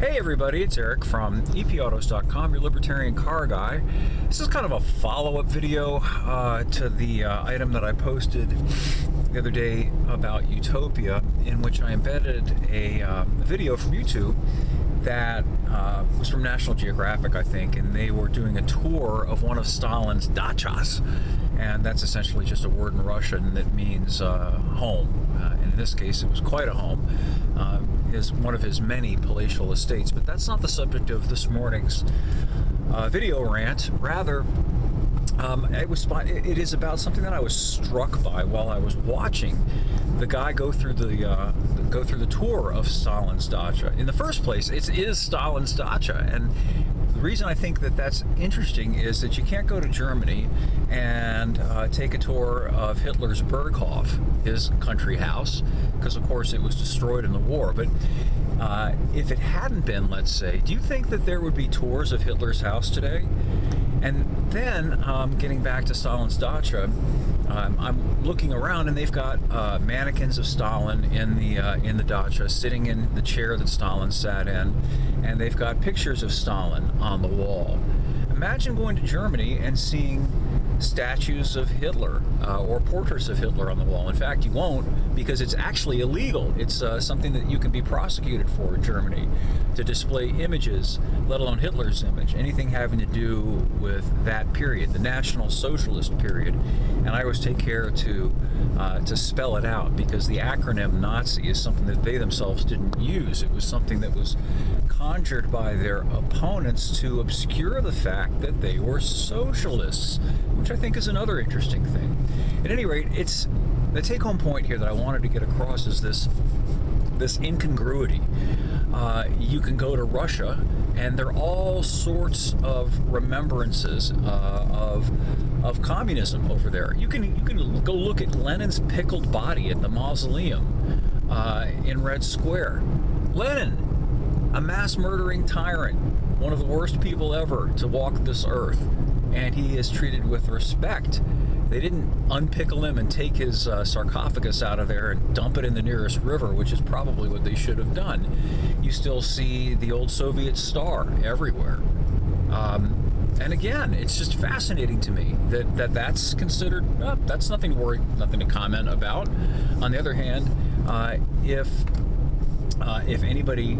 Hey everybody, it's Eric from EPautos.com, your libertarian car guy. This is kind of a follow-up video to the item that I posted the other day about Utopia, in which I embedded a video from YouTube that was from National Geographic, I think, and they were doing a tour of one of Stalin's dachas. And that's essentially just a word in Russian that means home. And in this case, it was quite a home. Is one of his many palatial estates, but that's not the subject of this morning's video rant. Rather, it is about something that I was struck by while I was watching the guy go through the tour of Stalin's dacha. In the first place, it is Stalin's dacha, and the reason I think that that's interesting is that you can't go to Germany and take a tour of Hitler's Berghof, his country house, because of course it was destroyed in the war. But if it hadn't been, let's say, do you think that there would be tours of Hitler's house today? And then, getting back to Stalin's dacha, I'm looking around and they've got mannequins of Stalin in the dacha, sitting in the chair that Stalin sat in, and they've got pictures of Stalin on the wall. Imagine going to Germany and seeing statues of Hitler or portraits of Hitler on the wall. In fact, you won't, because it's actually illegal. It's something that you can be prosecuted for in Germany, to display images, let alone Hitler's image, anything having to do with that period, the National Socialist period. And I always take care to spell it out, because the acronym Nazi is something that they themselves didn't use. It was something that was conjured by their opponents to obscure the fact that they were socialists, which I think is another interesting thing. At any rate, it's the take-home point here that I wanted to get across is this incongruity. You can go to Russia, and there are all sorts of remembrances of communism over there. You can go look at Lenin's pickled body at the mausoleum in Red Square. Lenin, a mass murdering tyrant, one of the worst people ever to walk this earth, and he is treated with respect. They didn't unpickle him and take his sarcophagus out of there and dump it in the nearest river, which is probably what they should have done. You still see the old Soviet star everywhere. And again, it's just fascinating to me that's considered, that's nothing to worry, nothing to comment about. On the other hand, if anybody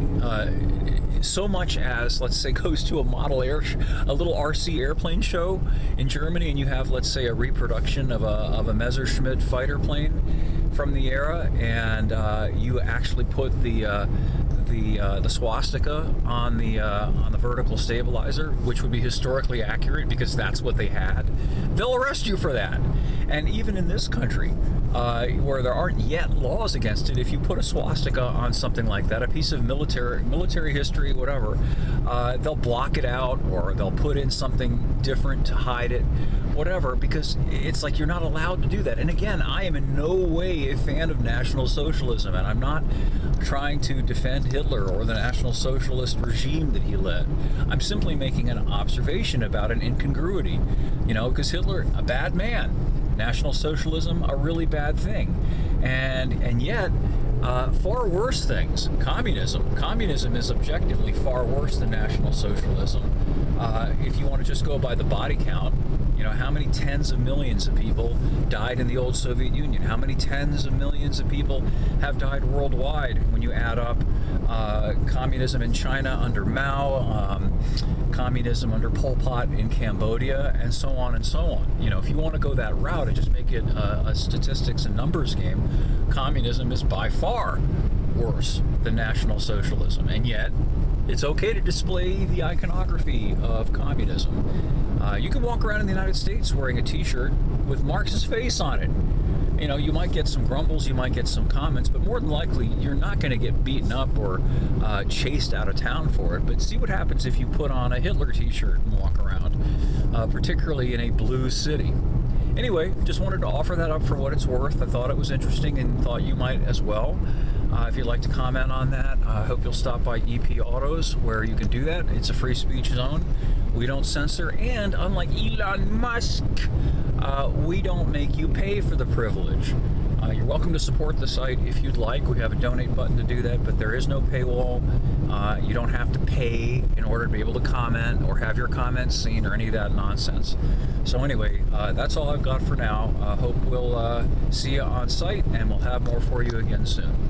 so much as, let's say, goes to a a little RC airplane show in Germany, and you have, let's say, a reproduction of a Messerschmitt fighter plane from the era, and you actually put the swastika on the vertical stabilizer, which would be historically accurate because that's what they had, they'll arrest you for that. And even in this country, where there aren't yet laws against it, if you put a swastika on something like that, a piece of military history, whatever, they'll block it out, or they'll put in something different to hide it, whatever, because it's like you're not allowed to do that. And again, I am in no way a fan of National Socialism, and I'm not trying to defend Hitler or the National Socialist regime that he led. I'm simply making an observation about an incongruity, because Hitler, a bad man, National Socialism, a really bad thing, and yet far worse things. Communism is objectively far worse than National Socialism. If you want to just go by the body count, how many tens of millions of people died in the old Soviet Union? How many tens of millions of people have died worldwide when you add up communism in China under Mao, communism under Pol Pot in Cambodia, and so on and so on. If you want to go that route and just make it a statistics and numbers game, communism is by far worse than National Socialism. And yet, it's okay to display the iconography of communism. You can walk around in the United States wearing a t-shirt with Marx's face on it. You might get some grumbles, you might get some comments, but more than likely, you're not going to get beaten up or chased out of town for it. But see what happens if you put on a Hitler t-shirt and walk around, particularly in a blue city. Anyway, just wanted to offer that up for what it's worth. I thought it was interesting and thought you might as well. If you'd like to comment on that, I hope you'll stop by EPautos, where you can do that. It's a free speech zone. We don't censor, and unlike Elon Musk, we don't make you pay for the privilege. You're welcome to support the site if you'd like. We have a donate button to do that, but there is no paywall. You don't have to pay in order to be able to comment or have your comments seen or any of that nonsense. So anyway, that's all I've got for now. Hope we'll see you on site, and we'll have more for you again soon.